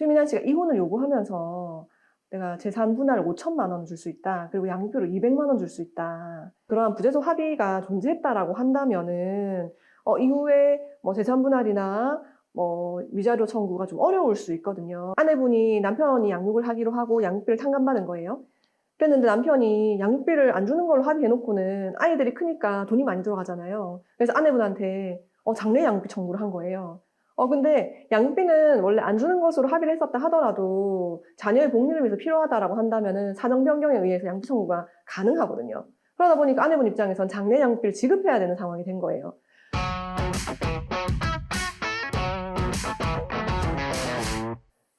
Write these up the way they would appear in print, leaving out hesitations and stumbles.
최민아 씨가 이혼을 요구하면서 내가 재산 분할을 5천만 원 줄 수 있다. 그리고 양육비로 200만 원 줄 수 있다. 그러한 부재소 합의가 존재했다라고 한다면은 이후에 뭐 재산 분할이나 뭐 위자료 청구가 좀 어려울 수 있거든요. 아내분이 남편이 양육을 하기로 하고 양육비를 탕감받은 거예요. 그랬는데 남편이 양육비를 안 주는 걸로 합의해놓고는 아이들이 크니까 돈이 많이 들어가잖아요. 그래서 아내분한테 장래 양육비 청구를 한 거예요. 근데 양육비는 원래 안 주는 것으로 합의를 했었다 하더라도 자녀의 복리를 위해서 필요하다라고 한다면은 사정 변경에 의해서 양육비 청구가 가능하거든요. 그러다 보니까 아내분 입장에선 장래 양육비를 지급해야 되는 상황이 된 거예요.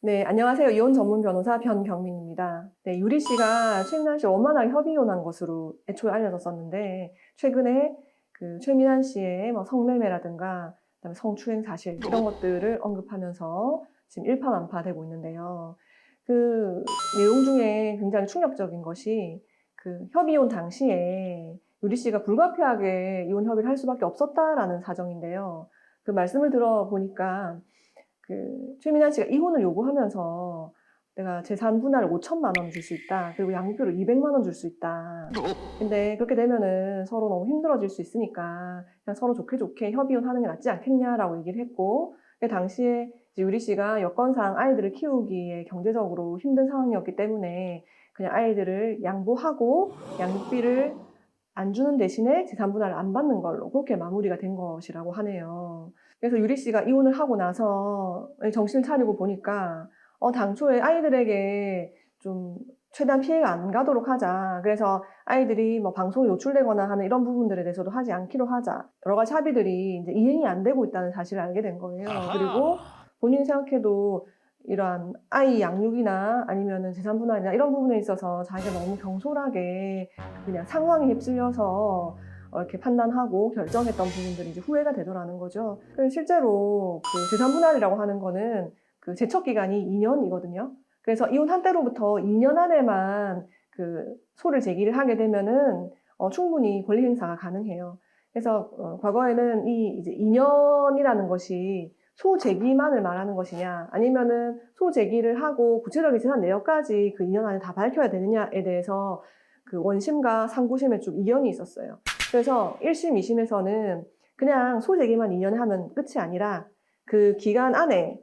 네, 안녕하세요. 이혼 전문 변호사 변경민입니다. 네, 유리 씨가 최민환 씨 원만하게 협의 이혼한 것으로 애초에 알려졌었는데, 최근에 그 최민환 씨의 뭐 성매매라든가, 그다음에 성추행 사실, 이런 것들을 언급하면서 지금 일파만파되고 있는데요. 그 내용 중에 굉장히 충격적인 것이 그 협의 이혼 당시에 유리 씨가 불가피하게 이혼 협의를 할 수밖에 없었다라는 사정인데요. 그 말씀을 들어보니까 그 최민아 씨가 이혼을 요구하면서 내가 재산 분할을 5천만 원 줄 수 있다. 그리고 양육비로 200만 원 줄 수 있다. 근데 그렇게 되면은 서로 너무 힘들어질 수 있으니까 그냥 서로 좋게 좋게 협의혼 하는 게 낫지 않겠냐라고 얘기를 했고, 그 당시에 이제 유리 씨가 여건상 아이들을 키우기에 경제적으로 힘든 상황이었기 때문에 그냥 아이들을 양보하고 양육비를 안 주는 대신에 재산 분할을 안 받는 걸로 그렇게 마무리가 된 것이라고 하네요. 그래서 유리 씨가 이혼을 하고 나서 정신을 차리고 보니까 당초에 아이들에게 좀 최대한 피해가 안 가도록 하자. 그래서 아이들이 뭐 방송에 노출되거나 하는 이런 부분들에 대해서도 하지 않기로 하자. 여러 가지 합의들이 이제 이행이 안 되고 있다는 사실을 알게 된 거예요. 그리고 본인이 생각해도 이러한 아이 양육이나 아니면은 재산 분할이나 이런 부분에 있어서 자기가 너무 경솔하게 그냥 상황에 휩쓸려서 이렇게 판단하고 결정했던 부분들이 이제 후회가 되더라는 거죠. 그래서 실제로 그 재산 분할이라고 하는 거는 그 제척 기간이 2년이거든요. 그래서 이혼한 때로부터 2년 안에만 그 소를 제기를 하게 되면은 충분히 권리 행사가 가능해요. 그래서 과거에는 이 이제 2년이라는 것이 소 제기만을 말하는 것이냐, 아니면은 소 제기를 하고 구체적인 재산 내역까지 그 2년 안에 다 밝혀야 되느냐에 대해서 그 원심과 상고심에 좀 이견이 있었어요. 그래서 1심, 2심에서는 그냥 소 제기만 2년에 하면 끝이 아니라 그 기간 안에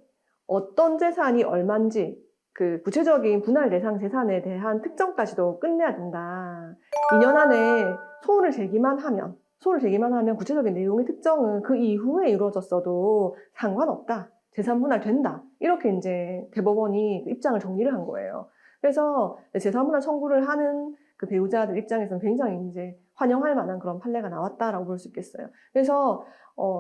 어떤 재산이 얼만지 그 구체적인 분할 대상 재산에 대한 특정까지도 끝내야 된다. 2년 안에 소를 제기만 하면 구체적인 내용의 특정은 그 이후에 이루어졌어도 상관없다. 재산 분할 된다. 이렇게 이제 대법원이 입장을 정리를 한 거예요. 그래서 재산 분할 청구를 하는 그 배우자들 입장에서는 굉장히 이제 환영할 만한 그런 판례가 나왔다라고 볼 수 있겠어요. 그래서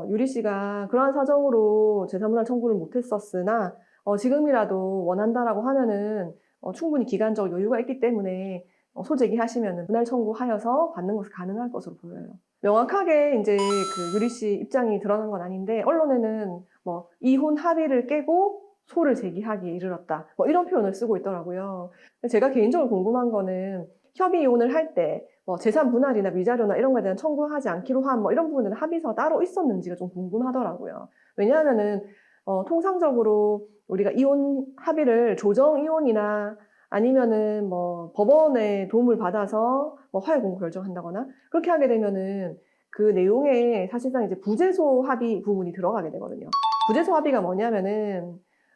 유리 씨가 그러한 사정으로 재산 분할 청구를 못했었으나 지금이라도 원한다라고 하면은 충분히 기간적 여유가 있기 때문에 소재기 하시면은 분할 청구하여서 받는 것이 가능할 것으로 보여요. 명확하게 이제 그 유리 씨 입장이 드러난 건 아닌데 언론에는 뭐 이혼 합의를 깨고 소를 제기하기에 이르렀다. 뭐 이런 표현을 쓰고 있더라고요. 제가 개인적으로 궁금한 거는 협의 이혼을 할 때 뭐 재산 분할이나 위자료나 이런 거에 대한 청구하지 않기로 한 뭐 이런 부분들은 합의서 따로 있었는지가 좀 궁금하더라고요. 왜냐하면은 통상적으로 우리가 이혼 합의를 조정 이혼이나 아니면은 뭐 법원의 도움을 받아서 뭐 화해 공고 결정한다거나 그렇게 하게 되면은 그 내용에 사실상 이제 부재소 합의 부분이 들어가게 되거든요. 부재소 합의가 뭐냐면은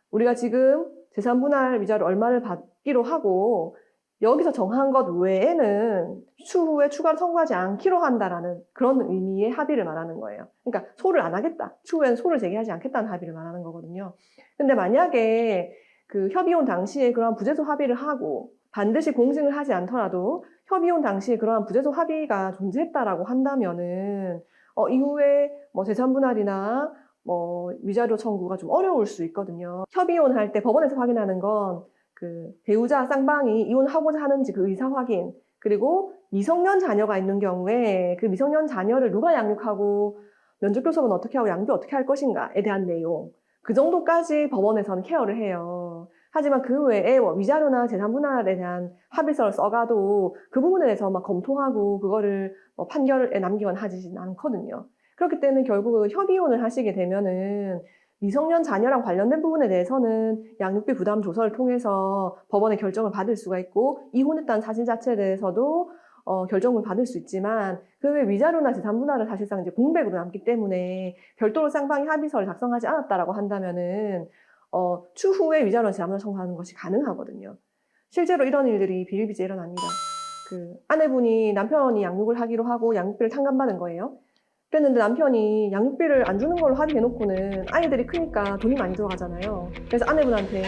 우리가 지금 재산 분할 위자료 얼마를 받기로 하고 여기서 정한 것 외에는 추후에 추가로 청구하지 않기로 한다라는 그런 의미의 합의를 말하는 거예요. 그러니까 소를 안 하겠다. 추후에는 소를 제기하지 않겠다는 합의를 말하는 거거든요. 근데 만약에 그 협의혼 당시에 그러한 부재소 합의를 하고 반드시 공증을 하지 않더라도 협의혼 당시에 그러한 부재소 합의가 존재했다라고 한다면은 이후에 뭐 재산 분할이나 뭐 위자료 청구가 좀 어려울 수 있거든요. 협의혼 할 때 법원에서 확인하는 건 그 배우자 쌍방이 이혼하고자 하는지 그 의사 확인, 그리고 미성년 자녀가 있는 경우에 그 미성년 자녀를 누가 양육하고 면접 교섭은 어떻게 하고 양육 어떻게 할 것인가에 대한 내용, 그 정도까지 법원에서는 케어를 해요. 하지만 그 외에 뭐 위자료나 재산 분할에 대한 합의서를 써가도 그 부분에 대해서 막 검토하고 그거를 뭐 판결에 남기거나 하지는 않거든요. 그렇기 때문에 결국은 협의혼을 하시게 되면은 미성년 자녀랑 관련된 부분에 대해서는 양육비 부담 조서를 통해서 법원의 결정을 받을 수가 있고, 이혼했다는 사실 자체에 대해서도 결정을 받을 수 있지만, 그 외 위자료나 재산 분할은 사실상 이제 공백으로 남기 때문에 별도로 쌍방이 합의서를 작성하지 않았다라고 한다면은 추후에 위자료나 재산 분할 청구하는 것이 가능하거든요. 실제로 이런 일들이 비일비재 일어납니다. 그 아내분이 남편이 양육을 하기로 하고 양육비를 탕감받은 거예요. 그랬는데 남편이 양육비를 안 주는 걸로 합의해놓고는 아이들이 크니까 돈이 많이 들어가잖아요. 그래서 아내분한테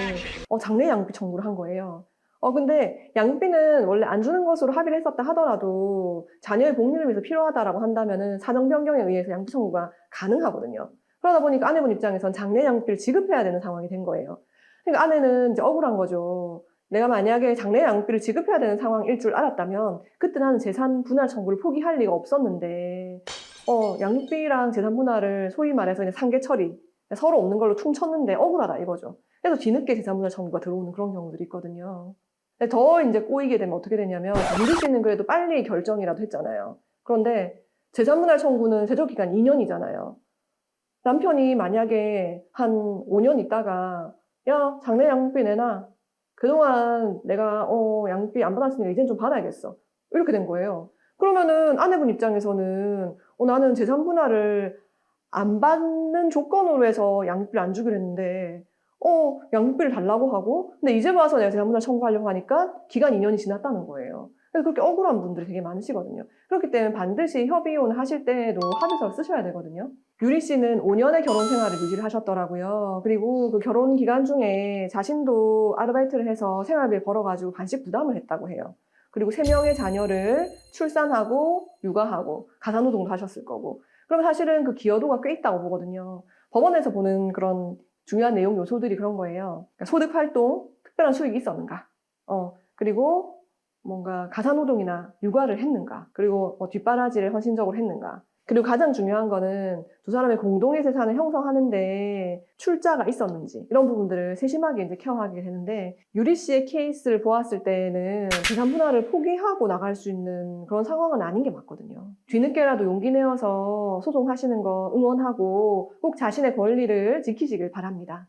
장래 양육비 청구를 한 거예요. 근데 양육비는 원래 안 주는 것으로 합의를 했었다 하더라도 자녀의 복리를 위해서 필요하다라고 한다면은 사정 변경에 의해서 양육비 청구가 가능하거든요. 그러다 보니까 아내분 입장에선 장래 양육비를 지급해야 되는 상황이 된 거예요. 그러니까 아내는 이제 억울한 거죠. 내가 만약에 장래 양육비를 지급해야 되는 상황일 줄 알았다면 그때 나는 재산 분할 청구를 포기할 리가 없었는데 양육비랑 재산 분할을 소위 말해서 그냥 상계 처리, 서로 없는 걸로 퉁쳤는데 억울하다 이거죠. 그래서 뒤늦게 재산 분할 청구가 들어오는 그런 경우들이 있거든요. 근데 더 이제 꼬이게 되면 어떻게 되냐면, 유리 씨는 그래도 빨리 결정이라도 했잖아요. 그런데 재산 분할 청구는 제조 기간 2년이잖아요. 남편이 만약에 한 5년 있다가 야, 장래 양육비 내놔. 그동안 내가 양육비 안 받았으니까 이젠 좀 받아야겠어. 이렇게 된 거예요. 그러면은 아내분 입장에서는 나는 재산 분할을 안 받는 조건으로 해서 양육비를 안 주기로 했는데 양육비를 달라고 하고, 근데 이제 와서 내가 재산 분할 청구하려고 하니까 기간 2년이 지났다는 거예요. 그래서 그렇게 억울한 분들이 되게 많으시거든요. 그렇기 때문에 반드시 협의혼을 하실 때에도 합의서를 쓰셔야 되거든요. 유리 씨는 5년의 결혼 생활을 유지를 하셨더라고요. 그리고 그 결혼 기간 중에 자신도 아르바이트를 해서 생활비를 벌어가지고 반씩 부담을 했다고 해요. 그리고 3명의 자녀를 출산하고 육아하고 가사노동도 하셨을 거고. 그럼 사실은 그 기여도가 꽤 있다고 보거든요. 법원에서 보는 그런 중요한 내용 요소들이 그런 거예요. 그러니까 소득 활동, 특별한 수익이 있었는가. 그리고 뭔가 가사노동이나 육아를 했는가. 그리고 뒷바라지를 헌신적으로 했는가. 그리고 가장 중요한 거는 두 사람의 공동의 재산을 형성하는데 출자가 있었는지, 이런 부분들을 세심하게 이제 케어하게 되는데, 유리 씨의 케이스를 보았을 때는 재산 분할을 포기하고 나갈 수 있는 그런 상황은 아닌 게 맞거든요. 뒤늦게라도 용기 내어서 소송하시는 거 응원하고 꼭 자신의 권리를 지키시길 바랍니다.